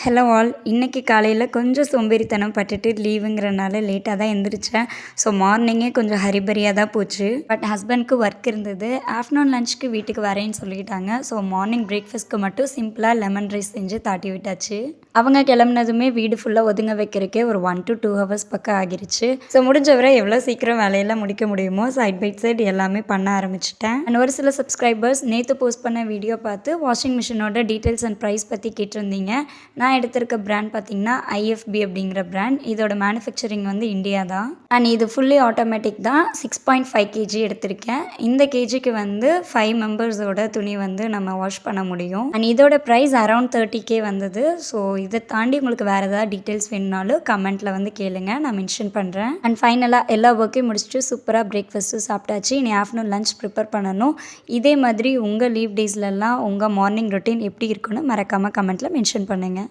Hello all. இன்னைக்கு காலையில் கொஞ்சம் சோம்பேறித்தனம் பட்டுட்டு லீவுங்கிறனால லேட்டாக தான் எந்திரிச்சேன். ஸோ மார்னிங்கே கொஞ்சம் ஹரிபரியாக தான் போச்சு. பட் ஹஸ்பண்ட்க்கு ஒர்க் இருந்தது. ஆஃப்டர்நூன் லஞ்சுக்கு வீட்டுக்கு வரேன்னு சொல்லிட்டாங்க. ஸோ மார்னிங் பிரேக்ஃபாஸ்ட்க்கு மட்டும் சிம்பிளாக லெமன் ரைஸ் செஞ்சு தாட்டி விட்டாச்சு. அவங்க கிளம்புனதுமே வீடு ஃபுல்லாக ஒதுங்க வைக்கிறக்கே ஒரு 1 to 2 ஹவர்ஸ் பக்கம் ஆகிருச்சு. ஸோ முடிஞ்ச வரை எவ்வளோ சீக்கிரம் வேலையெல்லாம் முடிக்க முடியுமோ சைட் பை சைட் எல்லாமே பண்ண ஆரம்பிச்சிட்டேன். அண்ட் ஒரு சில சப்ஸ்கிரைபர்ஸ் நேற்று போஸ்ட் பண்ண வீடியோ பார்த்து வாஷிங் மிஷினோட டீட்டெயில்ஸ் அண்ட் ப்ரைஸ் பற்றி கேட்டிருந்தீங்க. நான் எடுத்திருக்க பிராண்ட் பார்த்தீங்கன்னா ஐஎஃப்பி அப்படிங்கிற பிராண்ட். இதோட மேனுஃபேக்சரிங் வந்து இந்தியா தான். அண்ட் இது ஃபுல்லி ஆட்டோமேட்டிக் தான். 6.5 kg எடுத்திருக்கேன். இந்த கேஜிக்கு வந்து 5 மெம்பர்ஸோட துணி வந்து நம்ம வாஷ் பண்ண முடியும். அண்ட் இதோட ப்ரைஸ் அரௌண்ட் 30K வந்தது. ஸோ இதை தாண்டி உங்களுக்கு வேறு ஏதாவது டீட்டெயில்ஸ் வேணுனாலும் கமெண்ட்டில் வந்து கேளுங்க, நான் மென்ஷன் பண்ணுறேன். அண்ட் ஃபைனலாக எல்லா ஒர்க்கையும் முடிச்சுட்டு சூப்பராக பிரேக்ஃபாஸ்ட்டு சாப்பிட்டாச்சு. இனி ஆஃப்டர்நூன் லஞ்ச் ப்ரிப்பேர் பண்ணணும். இதே மாதிரி உங்கள் லீவ் டேஸ்லலாம் உங்கள் மார்னிங் ரொட்டீன் எப்படி இருக்குன்னு மறக்காமல் கமெண்ட்டில் மென்ஷன் பண்ணுங்கள்.